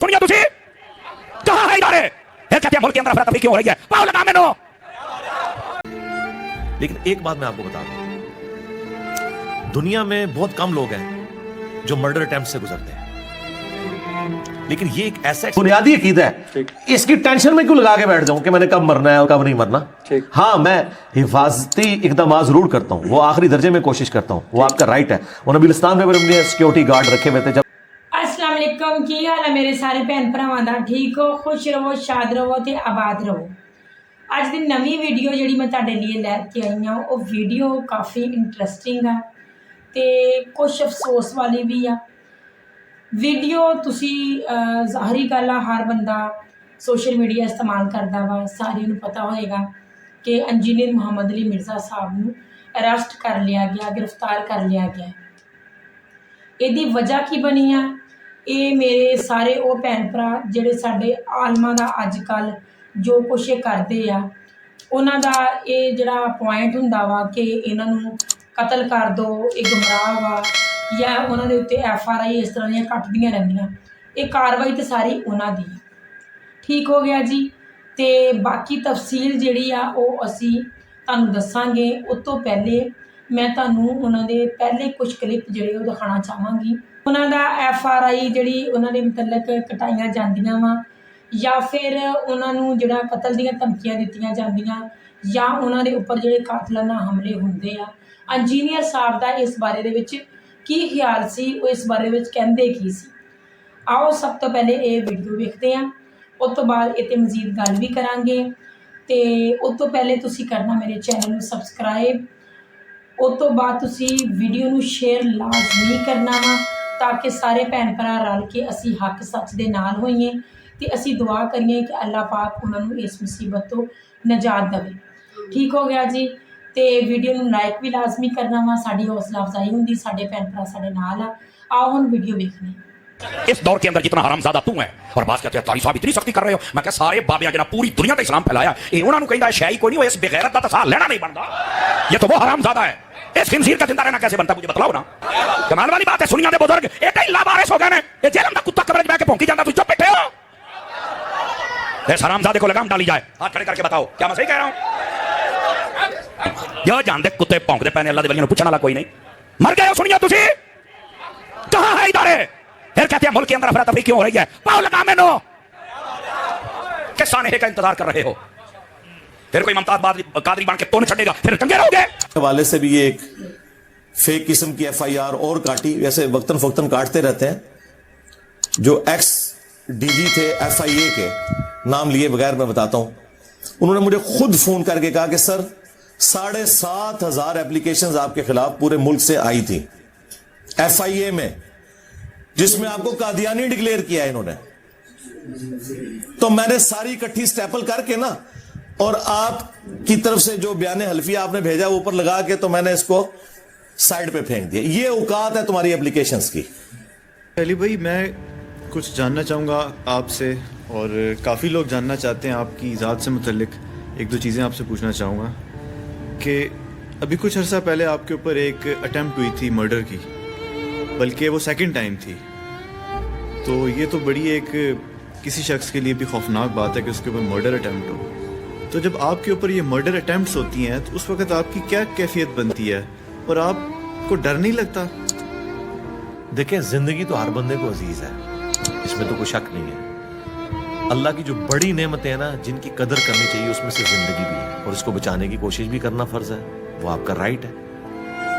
سنیا تسی کہاں ہے ادارے کہتے ہیں ملک کے اندر افراتفری کیوں ہو رہی ہے پاؤ لگا میں نو. لیکن ایک بات میں آپ کو بتا دوں، دنیا میں بہت کم لوگ ہیں جو مرڈر اٹیمپٹ سے گزرتے ہیں، لیکن یہ ایک ایسا بنیادی عقیدہ ہے، اس کی ٹینشن میں کیوں لگا کے بیٹھ جاؤں کہ میں نے کب مرنا ہے اور کب نہیں مرنا. ہاں میں حفاظتی اقدامات ضرور کرتا ہوں، وہ آخری درجے میں کوشش کرتا ہوں، وہ آپ کا رائٹ ہے. وہ نبی اسلام نے اپنے سیکیورٹی گارڈ رکھے ہوئے تھے. جب السلام علیکم، کی حال ہے میرے سارے بھن بھراواں دا؟ ٹھیک ہو، خوش رہو، شاد رہو تے آباد رہو. اج دی نویں ویڈیو جڑی میں تہاڈے لیے لے کے آئی ہوں، وہ ویڈیو کافی انٹرسٹنگ ہے تے کچھ افسوس والی بھی ہے. ویڈیو تسی ظاہری گل ہے ہر بندہ سوشل میڈیا استعمال کرتا وا، سارے نوں پتہ ہوئے گا کہ انجینئر محمد علی مرزا صاحب نوں اریسٹ کر لیا گیا، گرفتار کر لیا گیا. یہ وجہ کی بنی ہے؟ یہ میرے سارے وہ بھن بھرا جڑے ساڈے عالماں دا اج کل جو کچھ یہ کرتے آ انہاں دا یہ جڑا پوائنٹ ہوندا وا کہ انہاں نوں قتل کر دو، یہ گمراہ وا، یا انہاں دے اوتے FRI اس طرح دیاں کٹدیاں رہندیاں. یہ کاروائی تو ساری انہاں دی. ٹھیک ہو گیا جی. تے باقی تفصیل جڑی آ وہ اسی تانوں دساں گے. اس تو پہلے میں تانوں انہاں دے پہلے کچھ کلپ جڑے وہ دکھانا چاہواں گی. انہاں دا FRI جڑی انہاں دے متعلق کٹائیاں جاندیاں وا، یا پھر انہاں نوں جڑا قتل دیاں دھمکیاں دتیاں جاندیاں، یا انہاں دے اوپر جڑے قاتلانہ حملے ہوندے آ. انجینئر صاحب دا اس بارے دے وچ کی خیال سی، وہ اس بارے وچ کہندے کی سی. آؤ سب تو پہلے یہ ویڈیو ویکھتے ہیں، اس تو بعد یہ مزید گل بھی کریں گے. تے اس تو پہلے تسی کرنا میرے چینل نوں سبسکرائب، اس تو بعد تسی ویڈیو نوں شیئر لازمی کرنا وا تاکہ سارے بھن بھرا رل کے اسی حق سچ دے نال ہوئیے تے اسی دعا کریے کہ اللہ پاک انہاں نوں اس مصیبت تو نجات دے. ٹھیک ہو گیا جی. تے ویڈیو نوں لائک بھی لازمی کرنا وا، ساڈی حوصلہ افزائی ہوندی، ساڈے بھن بھرا ساڈے نال آ. آؤ ہن ویڈیو ویکھنے. اس دور کے اندر جتنا حرام زیادہ تو ہے اور بعض کہتے ہیں تاری صاحب اتنی سختی کر رہے ہو. میں کہ سارے بابیاں جناب پوری دنیا تے اسلام پھیلایا، یہ انہوں نے کہندا ہے شے کوئی نہیں، اس بغیرت دا تصا لینا نہیں بنتا. یہ تو وہ حرام زیادہ ہے. اس خنزیر کا زندہ رہنا کیسے بنتا مجھے بتلاؤ نا. کمال والی بات ہے، سنیاں دے بزرگ ایک ہی لاوارث ہو گئے ہیں. یہ جیلم دا کتا قبر وچ بیٹھ کے بھونکی جاندا، تو چپ بیٹھے ہو. اس حرام زادے کو لگام ڈالی جائے. ہاتھ کھڑے کر کے بتاؤ کیا میں صحیح کہہ رہا ہوں؟ یہ جان دے کتے بھونکدے پے نے، اللہ دے ولیاں نوں پوچھن والا کوئی نہیں. مر گئے ہو سنیاں تسی کہاں ہے ادارے کہتے ہیں ملک کے اندر افراتفری کیوں ہو رہی ہے پاؤ لگا میں نو. کس سانحے کا انتظار کر رہے ہو؟ پھر کوئی ممتاز قادری بن کے تو نہیں چھڑے گا، پھر ٹنگے رہو گے. حوالے سے بھی یہ ایک فیک قسم کی FIR اور کاٹی، ویسے وقتاً فوقتاً کاٹتے رہتے ہیں. جو ایکس DG تھے FIA کے، نام لیے بغیر میں بتاتا ہوں، انہوں نے مجھے خود فون کر کے کہا کہ سر 7,500 ایپلیکیشنز آپ کے خلاف پورے ملک سے آئی تھی FIA میں، جس میں آپ کو قادیانی ڈکلیئر کیا ہے انہوں نے. تو میں نے ساری اکٹھی سٹیپل کر کے نا، اور آپ کی طرف سے جو بیان حلفیہ آپ نے بھیجا وہ اوپر لگا کے، تو میں نے اس کو سائڈ پہ پھینک دیا. یہ اوقات ہے تمہاری اپلیکیشنز کی. علی بھائی، میں کچھ جاننا چاہوں گا آپ سے، اور کافی لوگ جاننا چاہتے ہیں آپ کی ذات سے متعلق. ایک دو چیزیں آپ سے پوچھنا چاہوں گا کہ ابھی کچھ عرصہ پہلے آپ کے اوپر ایک اٹیمپٹ ہوئی تھی مرڈر کی، بلکہ وہ سیکنڈ ٹائم تھی. تو یہ تو بڑی ایک کسی شخص کے لیے بھی خوفناک بات ہے کہ اس کے اوپر مرڈر اٹیمپٹ ہو. تو جب آپ کے اوپر یہ مرڈر اٹیمپٹس ہوتی ہیں تو اس وقت آپ کی کیا کیفیت بنتی ہے، اور آپ کو ڈر نہیں لگتا؟ دیکھیں، زندگی تو ہر بندے کو عزیز ہے، اس میں تو کوئی شک نہیں ہے. اللہ کی جو بڑی نعمتیں ہیں نا، جن کی قدر کرنی چاہیے، اس میں سے زندگی بھی ہے، اور اس کو بچانے کی کوشش بھی کرنا فرض ہے. وہ آپ کا رائٹ ہے،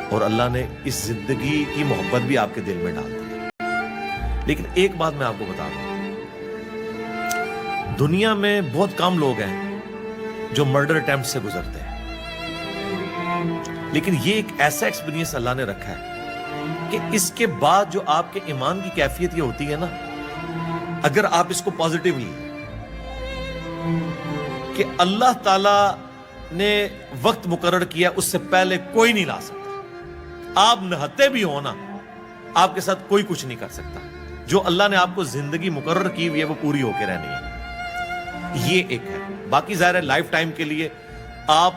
اور اللہ نے اس زندگی کی محبت بھی آپ کے دل میں ڈال دی. لیکن ایک بات میں آپ کو بتا دوں، دنیا میں بہت کم لوگ ہیں جو مرڈر اٹیمپٹ سے گزرتے ہیں، لیکن یہ ایک ایسا ایکسپیرینس اللہ نے رکھا ہے کہ اس کے بعد جو آپ کے ایمان کی کیفیت یہ ہوتی ہے نا، اگر آپ اس کو پازیٹیولی کہ اللہ تعالی نے وقت مقرر کیا، اس سے پہلے کوئی نہیں لا سکتا. آپ نہتے بھی ہو نا، آپ کے ساتھ کوئی کچھ نہیں کر سکتا. جو اللہ نے آپ کو زندگی مقرر کی ہوئی ہے وہ پوری ہو کے رہنی ہے. یہ ایک ہے. باقی ظاہر ہے لائف ٹائم کے لیے آپ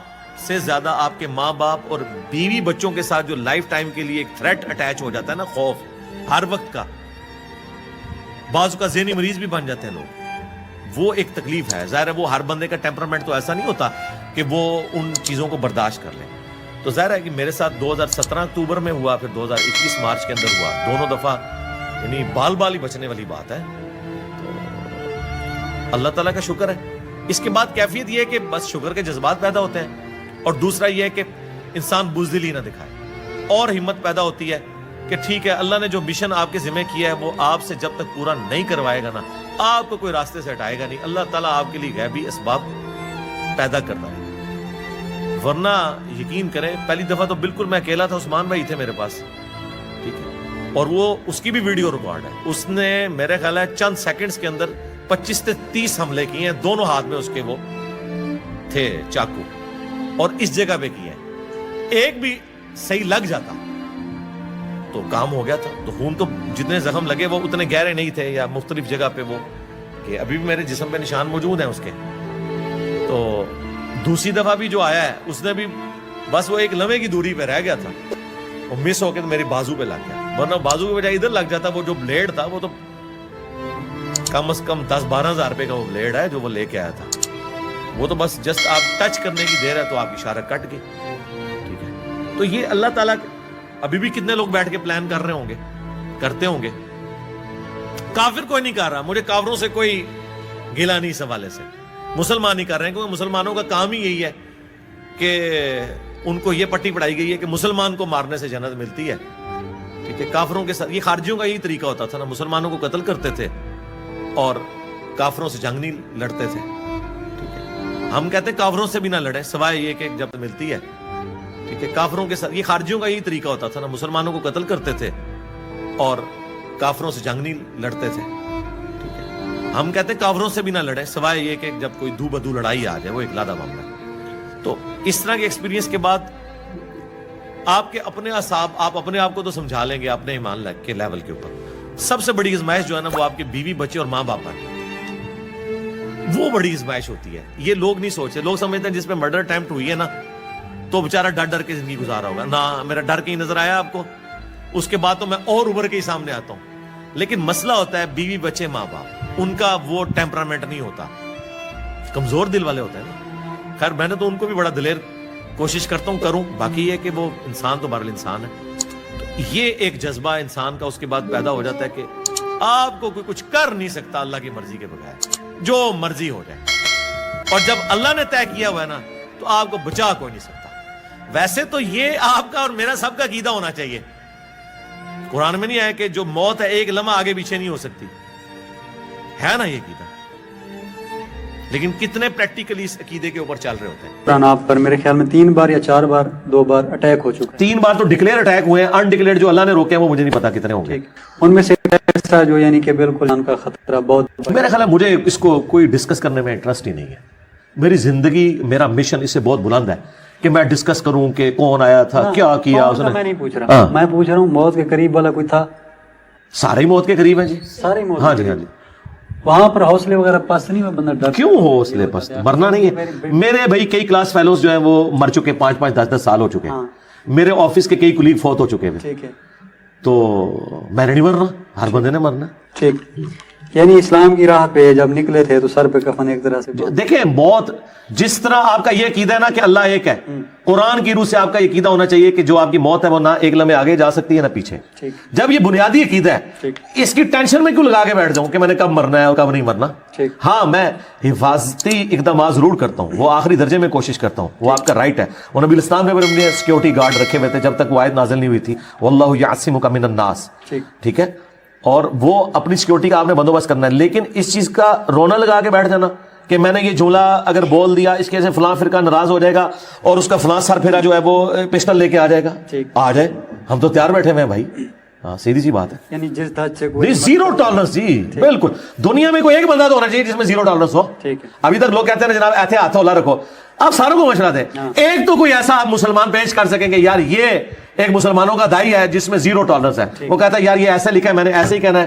سے زیادہ آپ کے ماں باپ اور بیوی بچوں کے ساتھ جو لائف ٹائم کے لیے ایک تھریٹ اٹیچ ہو جاتا ہے نا، خوف ہر وقت کا، بعض کا ذہنی مریض بھی بن جاتے ہیں لوگ، وہ ایک تکلیف ہے. ظاہر ہے وہ ہر بندے کا ٹیمپرامنٹ تو ایسا نہیں ہوتا کہ وہ ان چیزوں کو برداشت کر لے. تو ظاہر ہے کہ میرے ساتھ 2017 اکتوبر میں ہوا، پھر 2021 مارچ کے اندر ہوا، دونوں دفعہ یعنی بال بال ہی بچنے والی بات ہے. تو اللہ تعالیٰ کا شکر ہے. اس کے بعد کیفیت یہ ہے کہ بس شکر کے جذبات پیدا ہوتے ہیں، اور دوسرا یہ ہے کہ انسان بزدلی نہ دکھائے، اور ہمت پیدا ہوتی ہے کہ ٹھیک ہے اللہ نے جو مشن آپ کے ذمہ کیا ہے وہ آپ سے جب تک پورا نہیں کروائے گا نا، آپ کو کوئی راستے سے ہٹائے گا نہیں. اللہ تعالیٰ آپ کے لیے غیبی اسباب پیدا کرتا ہے. ورنہ یقین کریں پہلی دفعہ تو بالکل میں اکیلا تھا، عثمان بھائی تھے میرے پاس، ٹھیک ہے، اور وہ اس کی بھی ویڈیو ریکارڈ ہے. اس نے میرے خیال ہے چند سیکنڈز کے اندر 25 سے 30 حملے کیے ہیں، دونوں ہاتھ میں اس کے وہ تھے چاقو، اور اس جگہ پہ کیے ہیں. ایک بھی صحیح لگ جاتا تو کام ہو گیا تھا. تو خون تو جتنے زخم لگے وہ اتنے گہرے نہیں تھے، یا مختلف جگہ پہ وہ کہ ابھی بھی میرے جسم پہ نشان موجود ہیں اس کے. تو دوسری دفعہ بھی جو آیا ہے اس نے بھی بس وہ ایک لمحے کی دوری پہ رہ گیا تھا، وہ مس ہو کے تو میری بازو پہ لگ گیا. ورنہ بازو کے بجائے ادھر لگ جاتا. وہ جو بلیڈ تھا وہ تو کم از کم 10-12 ہزار روپے کا وہ بلیڈ ہے جو وہ لے کے آیا تھا. وہ تو بس جسٹ آپ ٹچ کرنے کی دیر ہے تو آپ کی اشارہ کٹ گئی. ٹھیک ہے، تو یہ اللہ تعالیٰ ابھی بھی کتنے لوگ بیٹھ کے پلان کر رہے ہوں گے، کرتے ہوں گے. کافر کوئی نہیں کر رہا، مجھے کافروں سے کوئی گلا نہیں اس حوالے سے. مسلمان ہی کر رہے ہیں، کیونکہ مسلمانوں کا کام ہی یہی ہے کہ ان کو یہ پٹی پڑھائی گئی ہے کہ مسلمان کو مارنے سے جنت ملتی ہے. ٹھیک ہے، کافروں کے ساتھ یہ خارجیوں کا یہی طریقہ ہوتا تھا نا، مسلمانوں کو قتل کرتے تھے اور کافروں سے جنگ نہیں لڑتے تھے. ٹھیک ہے، ہم کہتے ہیں کافروں سے بھی نہ لڑیں سوائے یہ کہ جب ملتی ہے. ٹھیک ہے، کافروں کے ساتھ یہ خارجیوں کا یہی طریقہ ہوتا تھا نا، مسلمانوں کو قتل کرتے تھے اور کافروں سے جنگ نہیں لڑتے تھے. ٹھیک ہے، ہم کہتے ہیں کافروں سے بھی نہ لڑیں سوائے یہ کہ جب کوئی دو بدو لڑائی آ جائے، وہ ایک لادہ معاملہ. تو اس طرح کے ایکسپیرینس کے بعد آپ کے اپنے اعصاب، آپ اپنے آپ کو تو سمجھا لیں گے اپنے ایمان کے لیول کے اوپر. سب سے بڑی ازمائش جو ہے نا وہ آپ کے بیوی بچے اور ماں باپ پر، وہ بڑی ازمائش ہوتی ہے. یہ لوگ نہیں سوچتے. لوگ سمجھتے ہیں جس پہ مرڈر اٹیمپٹ ہوئی ہے نا تو بیچارہ ڈر ڈر کے زندگی گزارا ہوگا. نہ میرا ڈر کہیں نظر آیا آپ کو، اس کے بعد تو میں اور ابھر کے ہی سامنے آتا ہوں. لیکن مسئلہ ہوتا ہے بیوی بچے ماں باپ، ان کا وہ ٹیمپرامنٹ نہیں ہوتا، کمزور دل والے ہوتے ہیں نا. خیر میں نے تو ان کو بھی بڑا دلیر کوشش کرتا ہوں کروں، باقی یہ کہ وہ انسان تو بہرحال انسان ہے. تو یہ ایک جذبہ انسان کا اس کے بعد پیدا ہو جاتا ہے کہ آپ کو کوئی کچھ کر نہیں سکتا اللہ کی مرضی کے بغیر، جو مرضی ہو جائے. اور جب اللہ نے طے کیا ہوا ہے نا تو آپ کو بچا کوئی نہیں سکتا. ویسے تو یہ آپ کا اور میرا سب کا عقیدہ ہونا چاہیے. قرآن میں نہیں آیا کہ جو موت ہے ایک لمحہ آگے پیچھے نہیں ہو سکتی، ہے نا یہ عقیدہ. لیکن کتنے پریکٹیکلی اس عقیدے کے اوپر چل رہے ہوتے ہیں. قرآن آپ پر میرے خیال میں 3 بار یا 4 بار 2 بار اٹیک ہو چکا ہے. 3 بار تو ڈکلیئر اٹیک ہوئے ہیں، انڈکلیئر جو اللہ نے روکے ہیں وہ مجھے نہیں پتا کتنے ہوں گے. ان میں سے ایسا جو یعنی کہ بالکل ان کا خطرہ بہت، میرا خیال ہے مجھے اس کو کوئی ڈسکس کرنے میں انٹرسٹ ہی نہیں ہے. میری زندگی، میرا مشن اس سے بہت بلند ہے کہ میں ڈسکس کروں کہ کون آیا تھا، کیا کیا اس نے. میں نہیں پوچھ رہا، میں پوچھ رہا ہوں موت کے قریب والا کوئی تھا؟ سارے ہی موت کے قریب ہیں جی، سارے موت. ہاں جی ہاں جی. وہاں پر حوصلے وغیرہ پست نہیں ہوئے؟ بندہ ڈر کیوں حوصلے پست؟ مرنا نہیں ہے. میرے بھائی کئی کلاس فیلوز جو ہیں وہ مر چکے، 5-5 10-10 سال ہو چکے ہیں. میرے آفس کے کئی کلیگ فوت ہو چکے ہیں. ٹھیک ہے، تو میں نہیں مرنا، ہر بندے نے مرنا. ٹھیک، یعنی اسلام کی راہ پہ جب نکلے تھے تو سر پہ کفن ایک طرح سے. دیکھیں موت، جس طرح آپ کا یہ عقیدہ ہے نا کہ اللہ ایک ہے، قرآن کی روح سے آپ کا یہ عقیدہ ہونا چاہیے کہ جو آپ کی موت ہے وہ نہ ایک لمحے آگے جا سکتی ہے نہ پیچھے. جب یہ بنیادی عقیدہ ہے، اس کی ٹینشن میں کیوں لگا کے بیٹھ جاؤں کہ میں نے کب مرنا ہے اور کب نہیں مرنا. ہاں میں حفاظتی اقدامات ضرور کرتا ہوں، وہ آخری درجے میں کوشش کرتا ہوں، وہ آپ کا رائٹ ہے. وہ نبی الاسلام پہ نے سیکورٹی گارڈ رکھے ہوئے تھے جب تک وہ آیت نازل نہیں ہوئی تھی، واللہ یعصمک من الناس. ٹھیک ہے، اور وہ اپنی سیکورٹی کا آپ نے بندوبست کرنا ہے. لیکن اس چیز کا رونا لگا کے بیٹھ جانا کہ میں نے یہ جملہ اگر بول دیا اس کے سے فلاں فرقہ ناراض ہو جائے گا اور اس کا فلاں سر پھیرا جو ہے وہ پسٹل لے کے آ جائے گا، آ جائے، ہم تو تیار بیٹھے ہوئے ہیں بھائی. ہاں سیدھی سی بات ہے، یعنی جس حد سے کوئی زیرو ٹالرنس. جی بالکل، دنیا میں کوئی ایک بندہ تو ہونا چاہیے جس میں زیرو ٹالرنس ہو. ابھی تک لوگ کہتے ہیں نا جناب ایسے ہاتھ اولا رکھو، آپ ساروں کو مشورہ دیں، ایک تو کوئی ایسا مسلمان پیش کر سکیں کہ یار یہ ایک مسلمانوں کا دائی ہے جس میں زیرو ٹالرنس ہے. وہ کہتا ہے یار یہ ایسے لکھا ہے میں نے ایسے ہی کہنا ہے.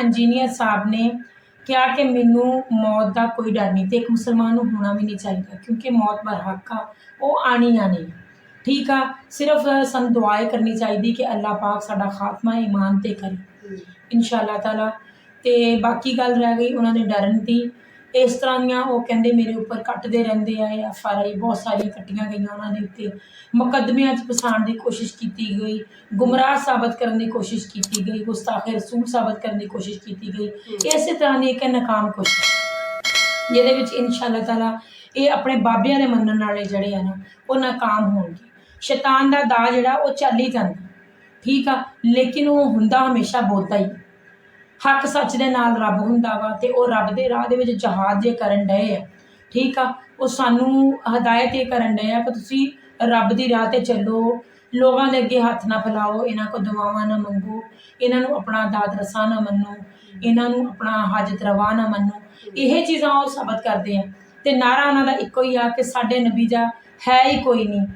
ਇੰਜੀਨੀਅਰ ਸਾਹਿਬ ਨੇ ਕਿਹਾ ਕਿ ਮੈਨੂੰ ਮੌਤ ਦਾ ਕੋਈ ਡਰ ਨਹੀਂ ਤੇ ਇੱਕ ਮੁਸਲਮਾਨ ਨੂੰ ਹੋਣਾ ਵੀ ਨਹੀਂ ਚਾਹੀਦਾ, ਕਿਉਂਕਿ ਮੌਤ ਬਰਹੱਕ ਆ, ਉਹ ਆਣੀ ਆਣੀ। ਠੀਕ ਆ, ਸਿਰਫ ਸਾਨੂੰ ਦੁਆ ਕਰਨੀ ਚਾਹੀਦੀ ਕਿ ਅੱਲਾਹ ਪਾਕ ਸਾਡਾ ਖਾਤਮਾ ਈਮਾਨ ਤੇ ਕਰੇ ਇਨਸ਼ਾਅੱਲਾ ਤਾਲਾ। ਤੇ ਬਾਕੀ ਗੱਲ ਰਹਿ ਗਈ ਉਹਨਾਂ ਦੇ ਡਰਨ ਦੀ, ਇਸ ਤਰ੍ਹਾਂ ਦੀਆਂ ਉਹ ਕਹਿੰਦੇ ਮੇਰੇ ਉੱਪਰ ਕੱਟਦੇ ਰਹਿੰਦੇ ਆ, FRI ਬਹੁਤ ਸਾਰੀਆਂ ਕੱਟੀਆਂ ਗਈਆਂ ਉਹਨਾਂ ਦੇ ਉੱਤੇ, ਮੁਕੱਦਮਿਆਂ 'ਚ ਫਸਾਉਣ ਦੀ ਕੋਸ਼ਿਸ਼ ਕੀਤੀ ਗਈ, ਗੁੰਮਰਾਹ ਸਾਬਤ ਕਰਨ ਦੀ ਕੋਸ਼ਿਸ਼ ਕੀਤੀ ਗਈ, ਗੁਸਤਾਖੇ ਰਸੂਲ ਸਾਬਤ ਕਰਨ ਦੀ ਕੋਸ਼ਿਸ਼ ਕੀਤੀ ਗਈ। ਇਸੇ ਤਰ੍ਹਾਂ ਦੀ ਇੱਕ ਨਾਕਾਮ ਕੋਸ਼ਿਸ਼ ਜਿਹਦੇ ਵਿੱਚ ਇਨਸ਼ਾਅੱਲਾ ਤਾਲਾ ਇਹ ਆਪਣੇ ਬਾਬਿਆਂ ਦੇ ਮੰਨਣ ਵਾਲੇ ਜਿਹੜੇ ਆ ਨਾ ਉਹ ਨਾਕਾਮ ਹੋਣਗੇ। ਸ਼ੈਤਾਨ ਦਾ ਦਾ ਜਿਹੜਾ ਉਹ ਚੱਲ ਹੀ ਜਾਂਦਾ, ਠੀਕ ਆ, ਲੇਕਿਨ ਉਹ ਹੁੰਦਾ ਹਮੇਸ਼ਾ ਬੋਲਦਾ ਹੀ। ਹੱਕ ਸੱਚ ਦੇ ਨਾਲ ਰੱਬ ਹੁੰਦਾ ਵਾ ਤੇ ਉਹ ਰੱਬ ਦੇ ਰਾਹ ਦੇ ਵਿੱਚ ਜਹਾਦ ਜੇ ਕਰਨ ਡਏ ਆ, ਠੀਕ ਆ, ਉਹ ਸਾਨੂੰ ਹਦਾਇਤ ਇਹ ਕਰਨ ਡਏ ਆ ਕਿ ਤੁਸੀਂ ਰੱਬ ਦੀ ਰਾਹ 'ਤੇ ਚੱਲੋ, ਲੋਕਾਂ ਦੇ ਅੱਗੇ ਹੱਥ ਨਾ ਫੈਲਾਓ, ਇਹਨਾਂ ਕੋਲ ਦੁਆਵਾਂ ਨਾ ਮੰਗੋ, ਇਹਨਾਂ ਨੂੰ ਆਪਣਾ ਦਾਦ ਰਸਾ ਨਾ ਮੰਨੋ, ਇਹਨਾਂ ਨੂੰ ਆਪਣਾ ਹਾਜਤ ਰਵਾ ਨਾ ਮੰਨੋ। ਇਹ ਚੀਜ਼ਾਂ ਉਹ ਸਾਬਤ ਕਰਦੇ ਆ ਤੇ ਨਾਰਾ ਉਹਨਾਂ ਦਾ ਇੱਕੋ ਹੀ ਆ ਕਿ ਸਾਡੇ ਨਬੀ ਦਾ ਹੈ ਹੀ ਕੋਈ ਨਹੀਂ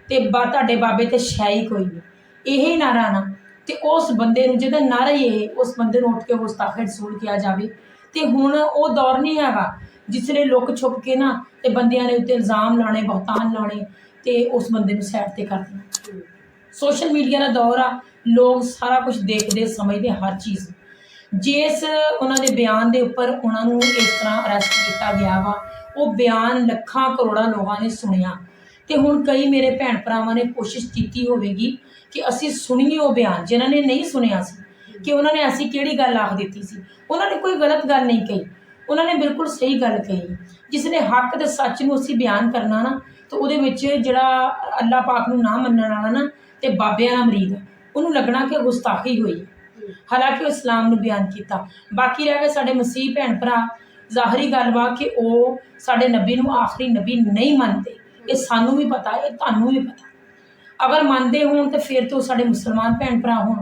ਤੇ ਤੁਹਾਡੇ ਬਾਬੇ ਤੇ ਸ਼ੈ ਹੀ ਕੋਈ ਨਹੀਂ। ਇਹ ਨਾਰਾ ਨਾ ਤੇ ਉਸ ਬੰਦੇ ਨੂੰ ਜਿਹਦਾ ਨਾਰਾ ਹੀ ਇਹ, ਉਸ ਬੰਦੇ ਨੂੰ ਉੱਠ ਕੇ ਗੁਸਤਾਖੇ ਰਸੂਲ ਕਿਹਾ ਜਾਵੇ। ਤੇ ਹੁਣ ਉਹ ਦੌਰ ਨਹੀਂ ਹੈਗਾ ਜਿਸ ਵੇਲੇ ਲੁੱਕ ਛੁਪ ਕੇ ਨਾ ਤੇ ਬੰਦਿਆਂ ਦੇ ਉੱਤੇ ਇਲਜ਼ਾਮ ਲਾਉਣੇ, ਬਹੁਤਾਨ ਲਾਉਣੇ ਤੇ ਉਸ ਬੰਦੇ ਨੂੰ ਸਾਈਡ ਤੇ ਕਰ ਦੇਣਾ। ਸੋਸ਼ਲ ਮੀਡੀਆ ਦਾ ਦੌਰ ਆ, ਲੋਕ ਸਾਰਾ ਕੁਝ ਦੇਖਦੇ ਸਮਝਦੇ ਹਰ ਚੀਜ਼। ਜਿਸ ਉਹਨਾਂ ਦੇ ਬਿਆਨ ਦੇ ਉੱਪਰ ਉਹਨਾਂ ਨੂੰ ਇਸ ਤਰ੍ਹਾਂ ਅਰੈਸਟ ਕੀਤਾ ਗਿਆ ਵਾ, ਉਹ ਬਿਆਨ ਲੱਖਾਂ ਕਰੋੜਾਂ ਲੋਕਾਂ ਨੇ ਸੁਣਿਆ ਤੇ ਹੁਣ ਕਈ ਮੇਰੇ ਭੈਣ ਭਰਾਵਾਂ ਨੇ ਕੋਸ਼ਿਸ਼ ਕੀਤੀ ਹੋਵੇਗੀ ਕਿ ਅਸੀਂ ਸੁਣੀਏ ਉਹ ਬਿਆਨ ਜਿਨ੍ਹਾਂ ਨੇ ਨਹੀਂ ਸੁਣਿਆ ਸੀ, ਕਿ ਉਹਨਾਂ ਨੇ ਐਸੀ ਕਿਹੜੀ ਗੱਲ ਆਖ ਦਿੱਤੀ ਸੀ। ਉਹਨਾਂ ਨੇ ਕੋਈ ਗਲਤ ਗੱਲ ਨਹੀਂ ਕਹੀ, ਉਹਨਾਂ ਨੇ ਬਿਲਕੁਲ ਸਹੀ ਗੱਲ ਕਹੀ। ਜਿਸ ਨੇ ਹੱਕ ਤੇ ਸੱਚ ਨੂੰ ਅਸੀਂ ਬਿਆਨ ਕਰਨਾ ਨਾ, ਤਾਂ ਉਹਦੇ ਵਿੱਚ ਜਿਹੜਾ ਅੱਲਾਹ ਪਾਕ ਨੂੰ ਨਾ ਮੰਨਣ ਵਾਲਾ ਨਾ ਤੇ ਬਾਬਿਆਂ ਦਾ ਮਰੀਦ ਆ, ਉਹਨੂੰ ਲੱਗਣਾ ਕਿ ਗੁਸਤਾਖੀ ਹੋਈ, ਹਾਲਾਂਕਿ ਉਹ ਇਸਲਾਮ ਨੂੰ ਬਿਆਨ ਕੀਤਾ। ਬਾਕੀ ਰਹਿ ਗਏ ਸਾਡੇ ਮਸੀਹ ਭੈਣ ਭਰਾ, ਜ਼ਾਹਰੀ ਗੱਲ ਵਾ ਕਿ ਉਹ ਸਾਡੇ ਨਬੀ ਨੂੰ ਆਖਰੀ ਨਬੀ ਨਹੀਂ ਮੰਨਦੇ। ਇਹ ਸਾਨੂੰ ਵੀ ਪਤਾ, ਇਹ ਤੁਹਾਨੂੰ ਵੀ ਪਤਾ। ਅਗਰ ਮੰਨਦੇ ਹੋਣ ਤਾਂ ਫਿਰ ਤੋਂ ਸਾਡੇ ਮੁਸਲਮਾਨ ਭੈਣ ਭਰਾ ਹੋਣ,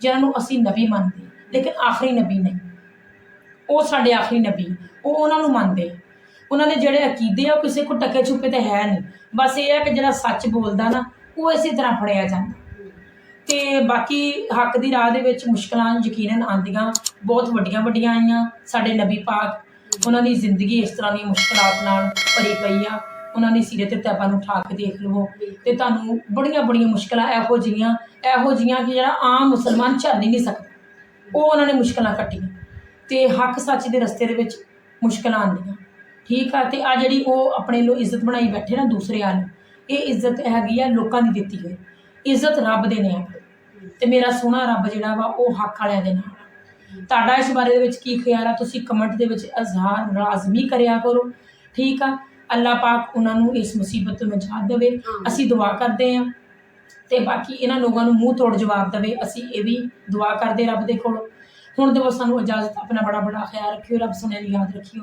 ਜਿਹਨਾਂ ਨੂੰ ਅਸੀਂ ਨਬੀ ਮੰਨਦੇ, ਲੇਕਿਨ ਆਖਰੀ ਨਬੀ ਨਹੀਂ, ਉਹ ਸਾਡੇ ਆਖਰੀ ਨਬੀ, ਉਹ ਉਹਨਾਂ ਨੂੰ ਮੰਨਦੇ। ਉਹਨਾਂ ਦੇ ਜਿਹੜੇ ਅਕੀਦੇ ਆ ਉਹ ਕਿਸੇ ਕੋ ਟਕੇ ਛੁਪੇ ਤਾਂ ਹੈ ਨਹੀਂ, ਬਸ ਇਹ ਹੈ ਕਿ ਜਿਹੜਾ ਸੱਚ ਬੋਲਦਾ ਨਾ ਉਹ ਇਸੇ ਤਰ੍ਹਾਂ ਫੜਿਆ ਜਾਂਦਾ। ਤੇ ਬਾਕੀ ਹੱਕ ਦੀ ਰਾਹ ਦੇ ਵਿੱਚ ਮੁਸ਼ਕਲਾਂ ਯਕੀਨਨ ਆਉਂਦੀਆਂ, ਬਹੁਤ ਵੱਡੀਆਂ ਵੱਡੀਆਂ ਆਈਆਂ। ਸਾਡੇ ਨਬੀ ਪਾਕ, ਉਹਨਾਂ ਦੀ ਜ਼ਿੰਦਗੀ ਇਸ ਤਰ੍ਹਾਂ ਦੀਆਂ ਮੁਸ਼ਕਲਾਂ ਨਾਲ ਭਰੀ ਪਈ ਆ। ਉਹਨਾਂ ਦੀ ਸੀਰਤ ਤੈਬਾ ਨੂੰ ਉਠਾ ਕੇ ਦੇਖ ਲਵੋ ਤੇ ਤੁਹਾਨੂੰ ਬੜੀਆਂ ਬੜੀਆਂ ਮੁਸ਼ਕਲਾਂ ਇਹੋ ਜਿਹੀਆਂ ਕਿ ਜਿਹੜਾ ਆਮ ਮੁਸਲਮਾਨ ਝੱਲ ਹੀ ਨਹੀਂ ਸਕਦਾ, ਉਹ ਉਹਨਾਂ ਨੇ ਮੁਸ਼ਕਲਾਂ ਕੱਟੀਆਂ। ਤੇ ਹੱਕ ਸੱਚ ਦੇ ਰਸਤੇ ਦੇ ਵਿੱਚ ਮੁਸ਼ਕਲਾਂ ਆਉਂਦੀਆਂ, ਠੀਕ ਆ। ਤੇ ਆ ਜਿਹੜੀ ਉਹ ਆਪਣੇ ਲੋ ਇੱਜ਼ਤ ਬਣਾਈ ਬੈਠੇ ਨਾ ਦੂਸਰੇ ਵੱਲ, ਇਹ ਇੱਜ਼ਤ ਹੈਗੀ ਆ ਲੋਕਾਂ ਦੀ ਦਿੱਤੀ ਹੋਈ ਇੱਜ਼ਤ, ਰੱਬ ਦੇ ਨੇ। ਤੇ ਮੇਰਾ ਸੋਹਣਾ ਰੱਬ ਜਿਹੜਾ ਵਾ ਉਹ ਹੱਕ ਵਾਲਿਆਂ ਦੇ ਨਾਲ। ਤੁਹਾਡਾ ਇਸ ਬਾਰੇ ਦੇ ਵਿੱਚ ਕੀ ਖਿਆਲ ਆ, ਤੁਸੀਂ ਕਮੈਂਟ ਦੇ ਵਿੱਚ ਇਜ਼ਹਾਰ ਲਾਜ਼ਮੀ ਕਰਿਆ ਕਰੋ, ਠੀਕ ਆ। ਅੱਲਾਹ ਪਾਕ ਉਹਨਾਂ ਨੂੰ ਇਸ ਮੁਸੀਬਤ ਤੋਂ ਨਜਾਤ ਦੇਵੇ, ਅਸੀਂ ਦੁਆ ਕਰਦੇ ਹਾਂ। ਤੇ ਬਾਕੀ ਇਹਨਾਂ ਲੋਕਾਂ ਨੂੰ ਮੂੰਹ ਤੋੜ ਜਵਾਬ ਦੇਵੇ, ਅਸੀਂ ਇਹ ਵੀ ਦੁਆ ਕਰਦੇ ਰੱਬ ਦੇ ਕੋਲ। ਹੁਣ ਦਿਓ ਸਾਨੂੰ ਇਜਾਜ਼ਤ, ਆਪਣਾ ਬੜਾ ਬੜਾ ਖਿਆਲ ਰੱਖਿਓ, ਰੱਬ ਸੁਣਿਆ ਦੀ ਯਾਦ ਰੱਖਿਓ।